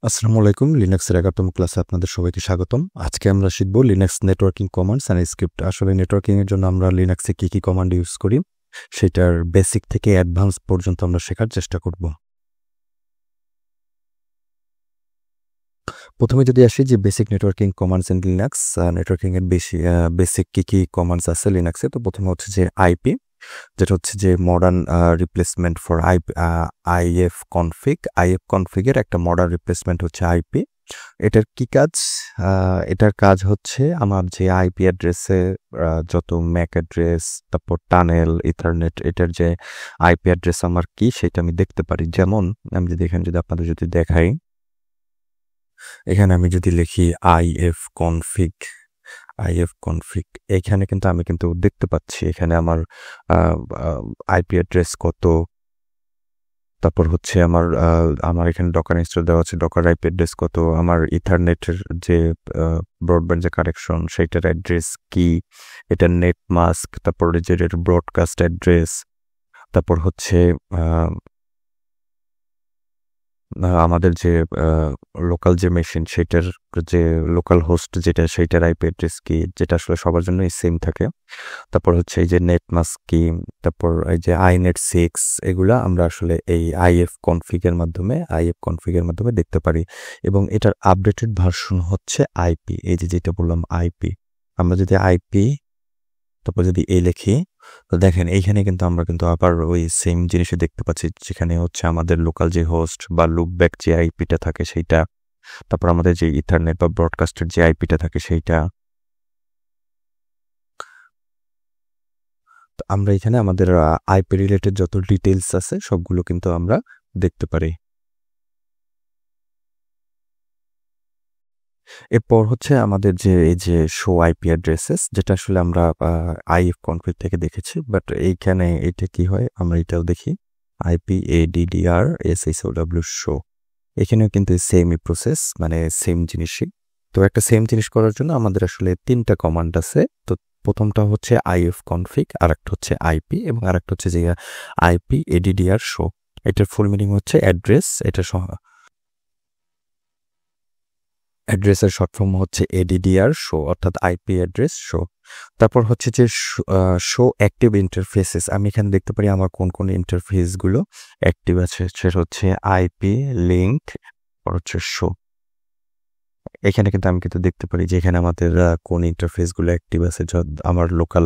আসসালামু আলাইকুম। লিনাক্সের 11তম ক্লাসে আপনাদের সবাইকে স্বাগতম। আজকে আমরা শিখব Linux networking commands and script. আসলে নেটওয়ার্কিং এর জন্য আমরা লিনাক্সে কি কমান্ড ইউজ করি সেটার বেসিক থেকে অ্যাডভান্স পর্যন্ত আমরা শেখার চেষ্টা করব। প্রথমে যদি আসি যে basic networking commands in Linux, networking এর বেসিক কি কমান্ডস আছে লিনাক্সে। তো প্রথমে হচ্ছে যে আইপি, যেটা হচ্ছে যে modern replacement for IF config. IF কনফিগের একটা মডার্ন রিপ্লেসমেন্ট হচ্ছে আইপি। এটার কি কাজ? এটার কাজ হচ্ছে আমার যে আইপি অ্যাড্রেসে যত ম্যাক অ্যাড্রেস, তারপর টানেল, ইথারনেট, এটার যে আইপি অ্যাড্রেস আমার কি সেটা আমি দেখতে পারি। যেমন আমি যদি এখানে যদি আপনাদের যদি দেখাই, এখানে আমি যদি লিখি আইএফ কনফিগ, এখানে কিন্তু আমি কিন্তু দেখতে পাচ্ছি এখানে আমার আইপি অ্যাড্রেস কত, তারপর হচ্ছে আমার এখানে ডকার ইনস্টল দেওয়া আছে, ডকার আইপি অ্যাড্রেস কত, আমার ইথারনেটের যে ব্রডব্যান্ড যে কানেকশন সেইটার অ্যাড্রেস কি, এটার নেট মাস্ক, তারপর যে ব্রডকাস্ট অ্যাড্রেস, তারপর হচ্ছে আমাদের যে লোকাল যে মেশিন সেটার যে লোকাল হোস্ট যেটা সেইটার আইপি অ্যাড্রেস কি, যেটা আসলে সবার জন্যই সেম থাকে। তারপর হচ্ছে এই যে নেট মাস্ক কি, তারপর এই যে আইনেট 6, এগুলা আমরা আসলে এই আইএফ কনফিগের মাধ্যমে দেখতে পারি। এবং এটার আপডেটেড ভার্সন হচ্ছে আইপি। এই যে যেটা বললাম আইপি, আমরা যদি আইপি তারপর যদি লিখি, তো দেখেন এইখানে কিন্তু আমরা কিন্তু আবার ওই সেম জিনিসই দেখতে পাচ্ছি, যেখানে হচ্ছে আমাদের লোকাল যে হোস্ট বা লুপব্যাক যে আইপিটা থাকে সেইটা, তারপর আমাদের যে ইথারনেট বা ব্রডকাস্টের যে আইপিটা থাকে সেইটা। তো আমরা এখানে আমাদের আইপি রিলেটেড যত ডিটেলস আছে সবগুলো কিন্তু আমরা দেখতে পারি। এরপর হচ্ছে আমাদের যে এই যে শো আইপি অ্যাড্রেসেস, যেটা আসলে আমরা আইএফ কনফিগ থেকে দেখেছি, বাট এইখানে এটা কি হয় আমরা এটাও দেখি। আইপি এডিডিআর এসএসওডব্লিউ শো, এখানেও কিন্তু সেমই প্রসেস, মানে সেম জিনিসই। তো একটা সেম জিনিস করার জন্য আমাদের আসলে 3টা কমান্ড আছে। তো প্রথমটা হচ্ছে আইএফ কনফিগ, আর একটা হচ্ছে আইপি, এবং আর একটা হচ্ছে যে আইপি এডিডিআর শো। এটার ফুল মিনিং হচ্ছে অ্যাড্রেস, এটা অ্যাড্রেসের শর্ট ফর্ম হচ্ছে এডিডিআর শো, অর্থাৎ আইপি অ্যাড্রেস শো। তারপর হচ্ছে যে শো অ্যাক্টিভ ইন্টারফেসেস, আমি এখানে দেখতে পারি আমার কোন কোন ইন্টারফেসগুলো অ্যাক্টিভ আছে। সেটা হচ্ছে আইপি লিঙ্ক, আর হচ্ছে শো। এখানে কিন্তু আমি কিন্তু দেখতে পারি যে এখানে আমাদের কোন ইন্টারফেসগুলো অ্যাক্টিভ আছে। আমার লোকাল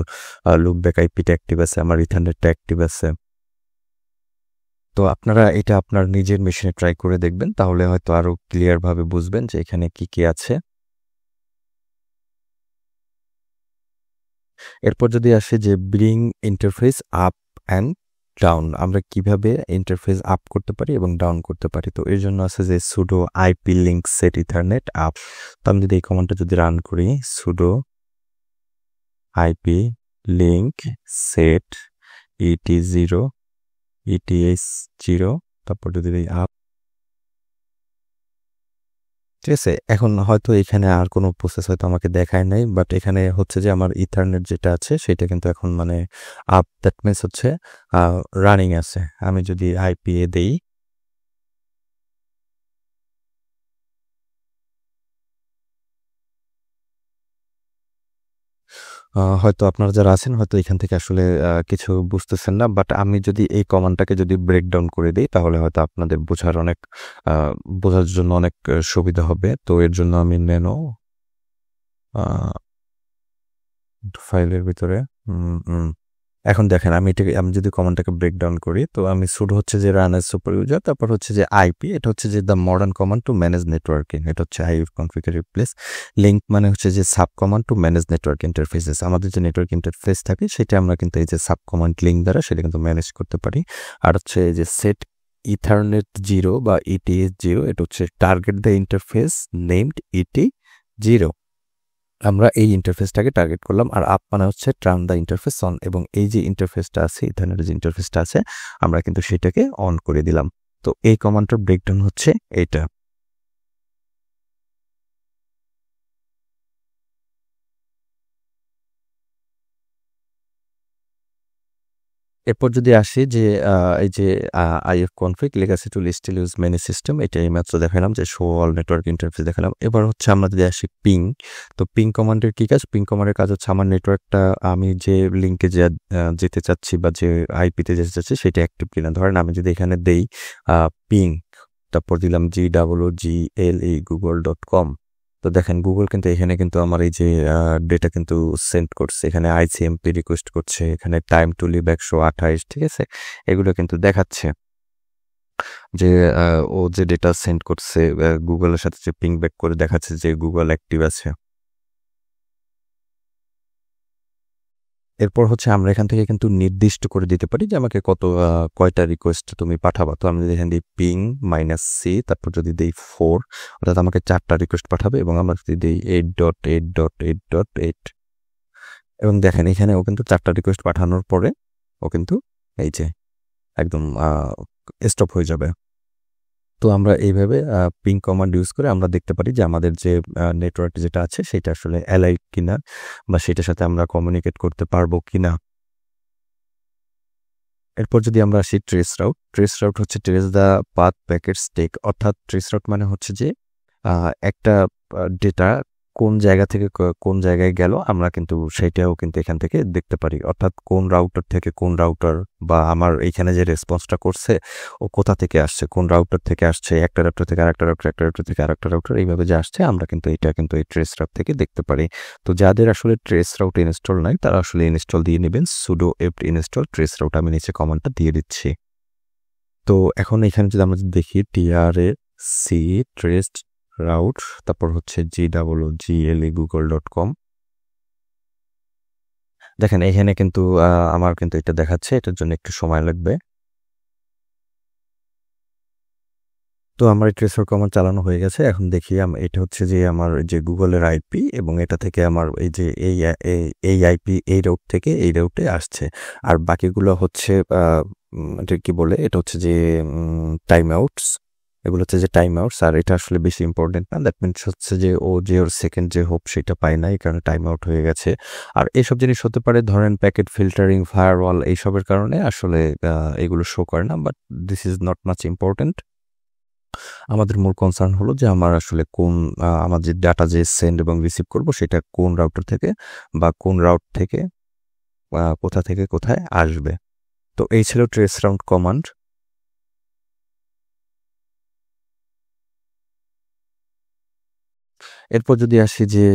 লুপব্যাক আইপিটা অ্যাক্টিভ আছে, আমার ইথারনেটটা অ্যাক্টিভ আছে। তো আপনারা এটা আপনার নিজের মেশিনে ট্রাই করে দেখবেন, তাহলে হয়তো আরো ক্লিয়ার ভাবে বুঝবেন যে এখানে কি কি আছে। এরপর যদি আসে যে bring interface up and down, আমরা কিভাবে ইন্টারফেস আপ করতে পারি এবং ডাউন করতে পারি। তো এর জন্য আছে যে pseudo IP link set ethernet up. তো আমি যদি এই কমান্ডটা যদি রান করি, সুডো আইপি লিঙ্ক সেট ইটি0 ইটিএস0, তারপর যদি দিই আপ, ঠিক আছে। এখন হয়তো এখানে আর কোনো প্রসেস হয়তো আমাকে দেখায় নাই, বাট এখানে হচ্ছে যে আমার ইথারনেট যেটা আছে সেটা কিন্তু এখন মানে আপ, দ্যাট মিনস হচ্ছে রানিং আছে। আমি যদি আইপিএ দেই, হয়তো আপনারা যারা আছেন হয়তো এখান থেকে আসলে কিছু বুঝতেছেন না, বাট আমি যদি এই কমান্ডটাকে যদি ব্রেকডাউন করে দিই তাহলে হয়তো আপনাদের বোঝার জন্য অনেক সুবিধা হবে। তো এর জন্য আমি নেনো ফাইলের ভিতরে এখন দেখেন আমি যদি কমান্ডটাকে ব্রেকডাউন করি, তো আমি শুরু হচ্ছে যে রান এজ সুপার ইউজার, তারপর হচ্ছে যে আইপি, এটা হচ্ছে যে the modern command to manage networking, এটা হচ্ছে আইপি কনফিগার রিপ্লেস। লিঙ্ক মানে হচ্ছে যে sub command to manage network interfaces, আমাদের যে নেটওয়ার্ক ইন্টারফেস থাকে সেটা আমরা কিন্তু এই যে সাব কমান্ড লিঙ্ক দ্বারা সেটা কিন্তু ম্যানেজ করতে পারি। আর হচ্ছে এই যে সেট ইথারনেট 0 বা ইটিএস 0, এটা হচ্ছে টার্গেট দ্য ইন্টারফেস নেমড ইটি 0, আমরা এই ইন্টারফেসটাকে টার্গেট করলাম। আর আপ মানে হচ্ছে টার্ন দ্য ইন্টারফেস অন, এবং এই যে ইন্টারফেসটা আছে ইথারনেটের যে ইন্টারফেসটা আছে আমরা কিন্তু সেটাকে অন করে দিলাম। তো এই কমান্ডটার ব্রেকডাউন হচ্ছে এইটা। এরপর যদি আসি যে এই যে ifconfig legacy tool still use many system, এটা এইমাত্র দেখালাম যে শো অল নেটওয়ার্ক ইন্টারফেস দেখালাম। এবার হচ্ছে আমরা যদি আসি পিং, তো পিং কমান্ডের কি কাজ? পিং কমান্ডের কাজ হচ্ছে আমার নেটওয়ার্কটা, আমি যে লিঙ্কে যেতে চাচ্ছি বা যে আইপিতে যেতে চাচ্ছি সেটা অ্যাক্টিভ কিনা। ধরেন আমি যদি এখানে দেই পিং, তারপর দিলাম GWGLE google.com, তো দেখেন গুগল কিন্তু এখানে কিন্তু আমার এই যে ডেটা কিন্তু সেন্ড করছে, এখানে আইসিএমপি রিকোয়েস্ট করছে, এখানে টাইম টু লিভ 128, ঠিক আছে, এগুলো কিন্তু দেখাচ্ছে যে ও যে ডেটা সেন্ড করছে গুগলের সাথে যে পিং ব্যাক করে দেখাচ্ছে যে গুগল অ্যাক্টিভ আছে। এরপর হচ্ছে আমরা এখান থেকে কিন্তু নির্দিষ্ট করে দিতে পারি যে আমাকে কয়টা রিকোয়েস্ট তুমি পাঠাবা। তো আমি যদি এখানে দিই পিং -c, তারপর যদি দিই 4, অর্থাৎ আমাকে 4টা রিকোয়েস্ট পাঠাবে, এবং আমরা যদি দিই 8.8.8.8, এবং দেখেন এখানে ও কিন্তু 4টা রিকোয়েস্ট পাঠানোর পরে ও কিন্তু এই যে একদম স্টপ হয়ে যাবে। তো আমরা এইভাবে পিং কমান্ড ইউজ করে আমরা দেখতে পারি যে আমাদের যে নেটওয়ার্ক যেটা আছে সেটা আসলে অ্যালাইভ কিনা, বা সেটার সাথে আমরা কমিউনিকেট করতে পারবো কিনা। এরপর যদি আমরা আসি ট্রেস রাউট হচ্ছে trace the path packets take, অর্থাৎ ট্রেস রাউট মানে হচ্ছে যে একটা ডেটা কোন জায়গা থেকে কোন জায়গায় গেল আমরা কিন্তু সেটাও কিন্তু এখান থেকে দেখতে পারি, অর্থাৎ কোন রাউটার থেকে কোন রাউটার, বা আমার এইখানে যে রেসপন্সটা করছে ও কোথা থেকে আসছে, কোন রাউটার থেকে আসছে, একটা রাউটার থেকে আরেকটা রাউটার, একটা রাউটার থেকে আরেকটা রাউটার, এইভাবে যে আসছে আমরা কিন্তু এটা কিন্তু এই ট্রেস রাউট থেকে দেখতে পারি। তো যাদের আসলে ট্রেস রাউট ইনস্টল নাই তারা আসলে ইনস্টল দিয়ে নেবেন, sudo apt install trace route, আমি নিচে কমান্ডটা দিয়ে দিচ্ছি। তো এখন এখানে যদি আমরা দেখি TRAC ট্রেস রাউট, তারপর হচ্ছে GWGLE google.com, দেখেন এখানে কিন্তু আমার কিন্তু এটা দেখাচ্ছে, এটার জন্য একটু সময় লাগবে। তো আমার এই ট্রেসার কমান্ড চালানো হয়ে গেছে। এখন দেখি এটা হচ্ছে যে আমার যে গুগলের আইপি, এবং এটা থেকে আমার এই যে এই আইপি এই রাউট থেকে এই রাউটে আসছে, আর বাকিগুলো হচ্ছে এটা কি বলে, এটা হচ্ছে যে টাইম আউটস, এগুলো হচ্ছে যে টাইম আউটস, আর এটা আসলে বেশি ইম্পর্টেন্ট না। দ্যাট মিনস হচ্ছে যে ও যে ওর সেকেন্ড যে হোপ সেটা পায় না, এই কারণে টাইম আউট হয়ে গেছে। আর এসব জিনিস হতে পারে ধরেন প্যাকেট ফিল্টারিং, ফায়ারওয়াল, এইসবের কারণে আসলে এগুলো শো করে না, but this is not much important. আমাদের মূল কনসার্ন হলো যে আমার আসলে আমার যে ডাটা যে সেন্ড এবং রিসিভ করব সেটা কোন রাউটার থেকে বা কোন রাউট থেকে কোথা থেকে কোথায় আসবে। তো এই ছিল ট্রেস রাউট কমান্ড। এরপর যদি আসি যে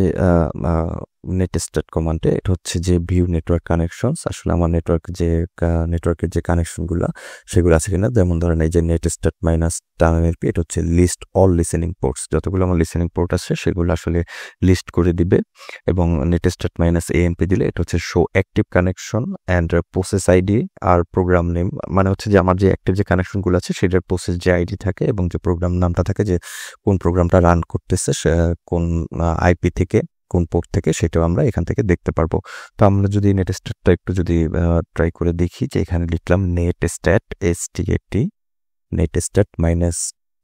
নেটস্ট্যাট কমান্ডে, এটা হচ্ছে যে ভিউ নেটওয়ার্ক কানেকশনস, আসলে আমার নেটওয়ার্কের যে কানেকশনগুলো সেগুলো আছে কিনা। যেমন ধরেন এই যে নেটস্ট্যাট -টার্মিনাল, এটা হচ্ছে লিস্ট অল লিসেনিং পোর্টস, যতগুলো আমার লিসেনিং পোর্ট আছে সেগুলো আসলে লিস্ট করে দিবে। এবং নেটস্ট্যাট -AMP দিলে এটা হচ্ছে show active connection and process ID আর প্রোগ্রাম নেম, মানে হচ্ছে যে আমার যে অ্যাক্টিভ যে কানেকশনগুলো আছে সেটার প্রসেস যে আইডি থাকে এবং যে প্রোগ্রাম নামটা থাকে, যে কোন প্রোগ্রামটা রান করতেছে কোন আইপি থেকে কোন পোর্ট থেকে, সেটাও আমরা এখান থেকে দেখতে পারবো। তো আমরা যদি নেটস্ট্যাটটা একটু যদি ট্রাই করে দেখি, যে এখানে লিখলাম নেটস্ট্যাট নেটস্ট্যাট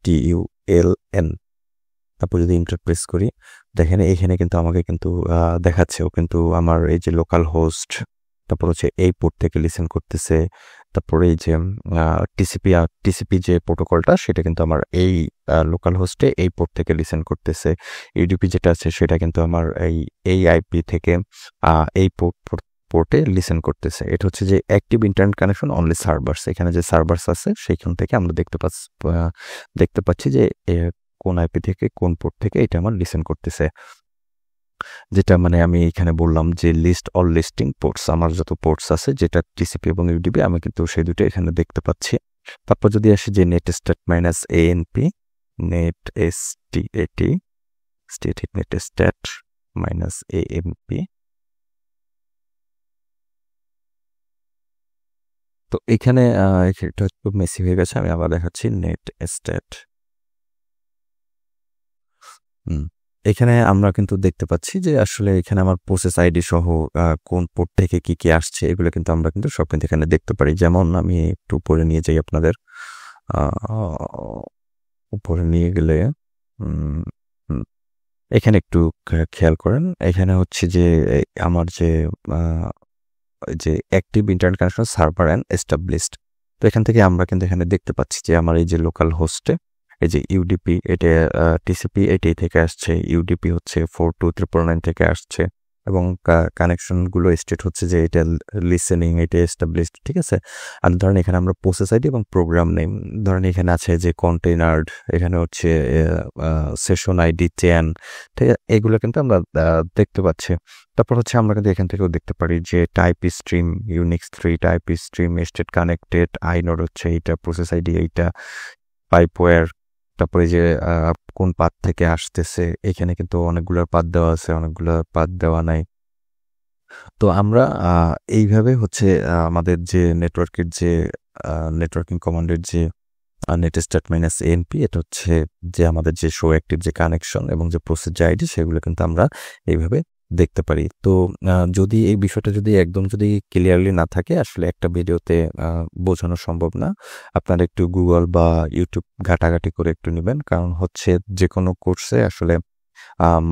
-TULN, তারপর যদি ইন্টার প্রেস করি, দেখেন এখানে কিন্তু আমাকে কিন্তু দেখাচ্ছে ও কিন্তু আমার এই যে লোকাল হোস্ট, তারপর হচ্ছে এই পোর্ট থেকে লিসেন করতেছে, তারপরে এই যে টিসিপি যে প্রোটোকলটা সেটা কিন্তু আমার এই লোকাল হোস্টে এই পোর্ট থেকে লিসেন করতেছে। ইউডিপি যেটা আছে সেটা কিন্তু আমার এই আইপি থেকে এই পোর্টে লিসেন করতেছে। এটা হচ্ছে যে active internet connection only servers, এখানে যে সার্ভার্স আছে সেখান থেকে আমরা দেখতে পাচ্ছি যে কোন আইপি থেকে কোন পোর্ট থেকে এটা আমার লিসেন করতেছে। যেটা মানে আমি এখানে বললাম যে লিস্ট অল লিস্টিং পোর্টস, আমার যত পোর্টস আছে যেটা টিসিপি এবং ইউডিপি আমি কিন্তু সেই দুটো এখানে দেখতে পাচ্ছি। তারপর যদি আসি যে নেটস্ট্যাট -ANP নেটস্ট্যাট -AMP, তো এখানে এটা একটু মেসি হয়ে গেছে, আমি আবার দেখাচ্ছি নেটস্ট্যাট। এখানে আমরা কিন্তু দেখতে পাচ্ছি যে আসলে এখানে আমার প্রসেস আইডি সহ কোন পোর্ট থেকে কি কি আসছে এগুলো কিন্তু আমরা কিন্তু সব কিন্তু এখানে দেখতে পারি। যেমন আমি একটু উপরে নিয়ে যাই আপনাদের, উপরে নিয়ে গেলে এখানে একটু খেয়াল করেন, এখানে হচ্ছে যে আমার যে যে active internet connection server and established. তো এখান থেকে আমরা কিন্তু এখানে দেখতে পাচ্ছি যে আমার এই যে লোকাল হোস্টে এই যে ইউডিপি এটা টিসিপি এটাই থেকে আসছে, ইউডিপি হচ্ছে 42399 থেকে আসছে, এবং কানেকশনগুলো স্টেট হচ্ছে যে এটা লিসেনিং, এটা এস্টাবলিশড, ঠিক আছে। আর ধরেন এখানে আমরা প্রসেস আইডি এবং প্রোগ্রাম নেম, ধরেন এখানে আছে যে কন্টেইনার, এখানে হচ্ছে সেশন আইডি, চেন, ঠিক আছে, এগুলো কিন্তু আমরা দেখতে পাচ্ছি। তারপর হচ্ছে আমরা কিন্তু এখান থেকেও দেখতে পারি যে type stream, Unix 3 type stream, state connected, inode হচ্ছে এইটা, প্রসেস আইডি এইটা, পাইপওয়্যার, তারপরে যে কোন পাথ থেকে আসতেছে, এখানে কিন্তু অনেকগুলো পাথ দেওয়া আছে, অনেকগুলো পাথ দেওয়া নাই। তো আমরা এইভাবে হচ্ছে আমাদের যে নেটওয়ার্কের যে নেটওয়ার্কিং কমান্ডের যে নেটস্টার্ট মাইনাস এনপি, এটা হচ্ছে যে আমাদের যে শো অ্যাক্টিভ যে কানেকশন এবং যে প্রসেস যে আইডি, সেগুলো কিন্তু আমরা এইভাবে দেখতে পারি। তো যদি এই বিষয়টা যদি একদম যদি ক্লিয়ারলি না থাকে, আসলে একটা ভিডিওতে বোঝানো সম্ভব না। আপনারা একটু গুগল বা ইউটিউব ঘাটাঘাটি করে একটু নেবেন, কারণ হচ্ছে যে কোনো কোর্সে আসলে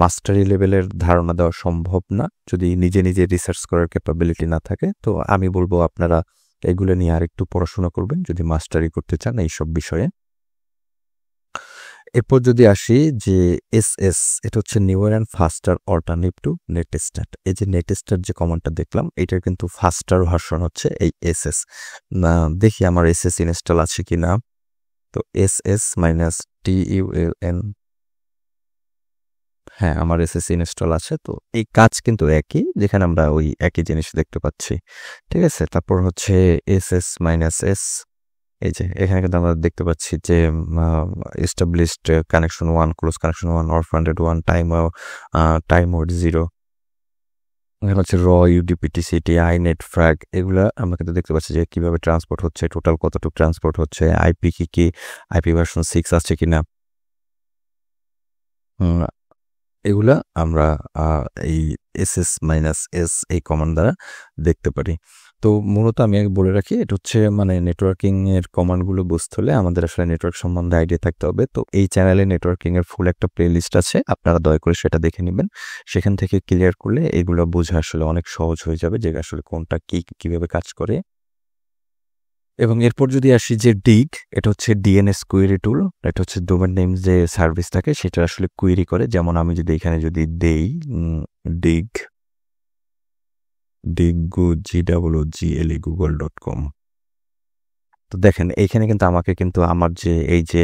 মাস্টারি লেভেলের ধারণা দেওয়া সম্ভব না যদি নিজে নিজে রিসার্চ করার ক্যাপাবিলিটি না থাকে। তো আমি বলবো আপনারা এগুলো নিয়ে আর একটু পড়াশোনা করবেন যদি মাস্টারি করতে চান এইসব বিষয়ে। এরপর যদি আসি যে এসএস, এটা হচ্ছে newer and faster alternative to netstat. এই যে নেটস্টার্ট যে কমান্ডটা দেখলাম, এটার কিন্তু ফাস্টার ভার্সন হচ্ছে এই এসএস। দেখি আমার এসএস ইনস্টল আছে কি না। তো এসএস মাইনাস TULN, হ্যাঁ আমার এসএস ইনস্টল আছে। তো এই কাজ কিন্তু একই, যেখানে আমরা ওই একই জিনিস দেখতে পাচ্ছি, ঠিক আছে। তারপর হচ্ছে এসএস মাইনাস এস, এই যে এখানে কিন্তু আমরা দেখতে পাচ্ছি যে established connection 1, close connection 1, অরফান্ডেড 1, time mode 0, এখানে হচ্ছে র ইউডিপি, টিসিটি, আইনেট, ফ্র্যাগ, এগুলা আমরা কিন্তু দেখতে পাচ্ছি যে কিভাবে ট্রান্সপোর্ট হচ্ছে, টোটাল কতটুকু ট্রান্সপোর্ট হচ্ছে, আইপি কি, আইপি ভার্সন 6 আছে কিনা, এগুলা আমরা এই এসএস মাইনাস এস এই কমান্ড দ্বারা দেখতে পারি। তো মূলত আমি আগে বলে রাখি, এটা হচ্ছে মানে নেটওয়ার্কিং এর কমান্ডগুলো বুঝতে হলে আমাদের আসলে নেটওয়ার্ক সম্বন্ধে আইডিয়া থাকতে হবে। তো এই চ্যানেলে নেটওয়ার্কিং এর ফুল একটা প্লেলিস্ট আছে, আপনারা দয়া করে সেটা দেখে নেবেন। সেখান থেকে ক্লিয়ার করলে এগুলো বোঝা আসলে অনেক সহজ হয়ে যাবে যে আসলে কোনটা কিভাবে কাজ করে। এবং এরপর যদি আসি যে ডিগ, এটা হচ্ছে ডিএনএস কুয়েরি টুল, এটা হচ্ছে ডোমেন নেম যে সার্ভিস থাকে সেটা আসলে কুয়েরি করে। যেমন আমি যদি এখানে যদি দেই ডিগ GWGLE google.com, তো দেখেন এইখানে কিন্তু আমাকে কিন্তু আমার যে এই যে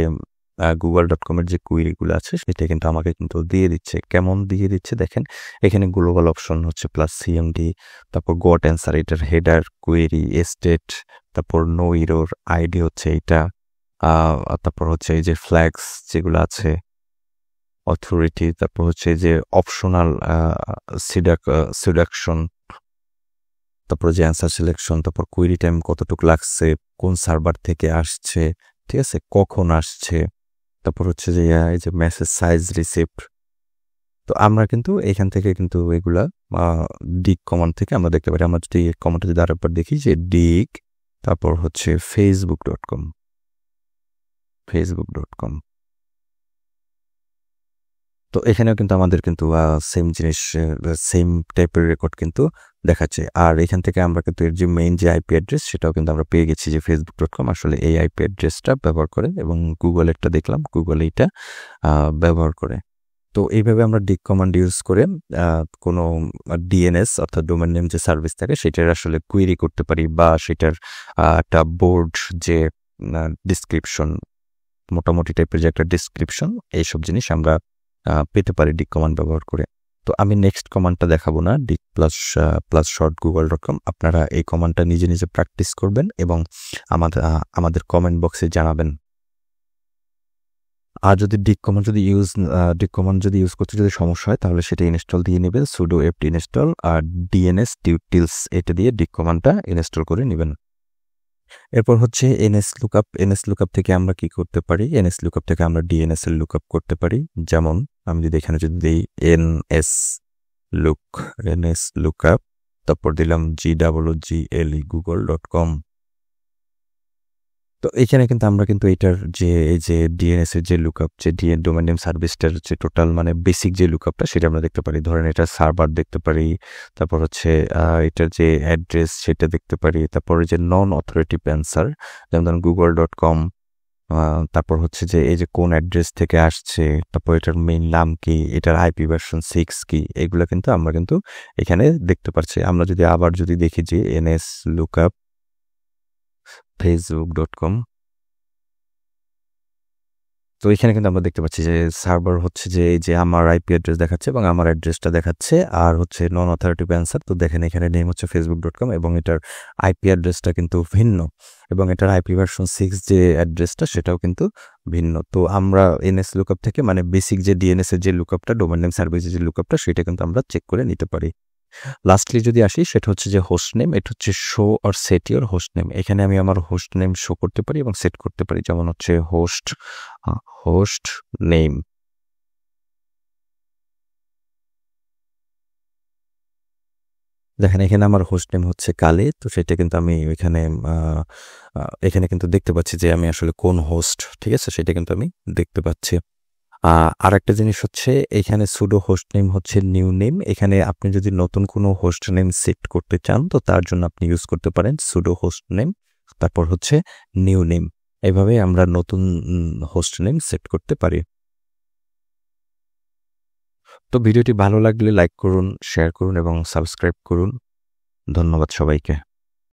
google.com এর যে কুয়েরিগুলো আছে সেটা কিন্তু আমাকে কিন্তু দিয়ে দিচ্ছে। কেমন দিয়ে দিচ্ছে দেখেন, এখানে গ্লোবাল অপশন হচ্ছে প্লাস সিএমডি, তারপর গট অ্যান্সার, এটার হেডার, কুয়েরি, স্টেট, তারপর নো ইরোর, আইডি হচ্ছে এইটা, তারপর হচ্ছে এই যে ফ্ল্যাগস যেগুলো আছে, অথরিটি, তারপর হচ্ছে যে অপশনাল সিলেকশন, তারপর যে অ্যান্সার সিলেকশন, তারপর কুয়েরি টাইম কতটুকু লাগছে, কোন সার্ভার থেকে আসছে, ঠিক আছে, কখন আসছে, তারপর হচ্ছে যে এই যে মেসেজ সাইজ রিসিপ্ট। তো আমরা কিন্তু এখান থেকে কিন্তু এগুলা ডিগ কমান্ড থেকে আমরা দেখতে পারি। আমরা যদি কমান্ডটা যদি আরেকবার দেখি যে ডিগ, তারপর হচ্ছে facebook.com, তো এখানেও কিন্তু আমাদের কিন্তু সেম জিনিস, সেম টাইপের রেকর্ড কিন্তু দেখাচ্ছে। আর এখান থেকে আমরা কিন্তু এর যে মেইন যে আইপি অ্যাড্রেস সেটাও কিন্তু আমরা পেয়ে গেছি যে facebook.com আসলে এই আইপি অ্যাড্রেসটা ব্যবহার করে, এবং গুগলেরটা দেখলাম গুগল এইটা ব্যবহার করে। তো এইভাবে আমরা ডিগ কমান্ড ইউজ করে কোনো ডিএনএস অর্থাৎ ডোমেন নেম যে সার্ভিস থাকে সেটার আসলে কুয়েরি করতে পারি, বা সেটার একটা বোর্ড যে ডিসক্রিপশন, মোটামুটি টাইপের যে একটা ডিসক্রিপশন, এইসব জিনিস আমরা পেতে পারি ডিগ কমান্ড ব্যবহার করে। তো আমি নেক্সট কমান্ডটা দেখাবো না, ডিগ প্লাস শর্ট google.com। আপনারা এই কমান্ডটা নিজে নিজে প্র্যাকটিস করবেন এবং আমাদের কমেন্ট বক্সে জানাবেন। আর যদি ডিগ কমান্ড যদি ইউজ করতে যদি সমস্যা হয় তাহলে সেটা ইনস্টল দিয়ে নেবেন, সুডো এপ্ট ইনস্টল আর ডিএনএস টিউটিলস এটা দিয়ে ডিগ কমান্ডটা ইনস্টল করে নেবেন। এরপর হচ্ছে এনএস লুকআপ থেকে আমরা কি করতে পারি, এনএস লুকআপ থেকে আমরা ডিএনএস এর লুকআপ করতে পারি। যেমন আমি যদি এখানে যদি দিই এনএস লুকআপ, তারপর দিলাম GWGLE google.com, তো এখানে কিন্তু আমরা কিন্তু এটার যে এই যে ডিএনএস এর যে লুকআপ যে ডোমেইন নেম সার্ভিসটার যে টোটাল মানে বেসিক যে লুকআপটা সেটা আমরা দেখতে পারি। ধরেন এটা সার্ভার দেখতে পারি, তারপর হচ্ছে এটার যে অ্যাড্রেস সেটা দেখতে পারি, তারপরে যে নন অথরিটিভ অ্যান্সার যেমন ধরেন google.com, তারপর হচ্ছে যে এই যে কোন অ্যাড্রেস থেকে আসছে, তারপর এটার মেইন নাম কি, এটার আইপি ভার্সন 6 কি, এগুলো কিন্তু আমরা কিন্তু এখানে দেখতে পাচ্ছি। আমরা যদি আবার যদি দেখি যে এনএস লুকআপ facebook.com, তো এখানে কিন্তু আমরা দেখতে পাচ্ছি যে সার্ভার হচ্ছে যে এই যে আমার আইপি অ্যাড্রেস দেখাচ্ছে এবং আমার অ্যাড্রেসটা দেখাচ্ছে, আর হচ্ছে নন অথরিটিভ অ্যান্সার। তো দেখেন এখানে নেম হচ্ছে facebook.com এবং এটার আইপি অ্যাড্রেসটা কিন্তু ভিন্ন, এবং এটার আইপি ভার্সন 6 যে অ্যাড্রেসটা সেটাও কিন্তু ভিন্ন। তো আমরা এনএস লুকআপ থেকে মানে বেসিক যে ডিএনএস এর যে লুকআপটা ডোমেইন নেম সার্ভিসের যে লুকআপটা সেটা কিন্তু আমরা চেক করে নিতে পারি। লাস্টলি যদি আসি সেটা হচ্ছে যে হোস্ট নেম, এটা হচ্ছে show or set your host name. এখানে আমি আমার হোস্ট নেম শো করতে পারি এবং সেট করতে পারি, যেমন হচ্ছে হোস্ট নেম। দেখেন এখানে আমার হোস্ট নেম হচ্ছে কালে, তো সেটা কিন্তু আমি ওইখানে এখানে কিন্তু দেখতে পাচ্ছি যে আমি আসলে কোন হোস্ট, ঠিক আছে, সেটা কিন্তু আমি দেখতে পাচ্ছি। আর একটা জিনিস হচ্ছে এখানে সুডো হোস্ট নেম হচ্ছে নিউ নেম। এখানে আপনি যদি নতুন কোনো হোস্ট নেম সেট করতে চান তো তার জন্য আপনি ইউজ করতে পারেন সুডো হোস্ট নেম, তারপর হচ্ছে নিউ নেম। এভাবে আমরা নতুন হোস্ট নেম সেট করতে পারি। তো ভিডিওটি ভালো লাগলে লাইক করুন, শেয়ার করুন এবং সাবস্ক্রাইব করুন। ধন্যবাদ সবাইকে।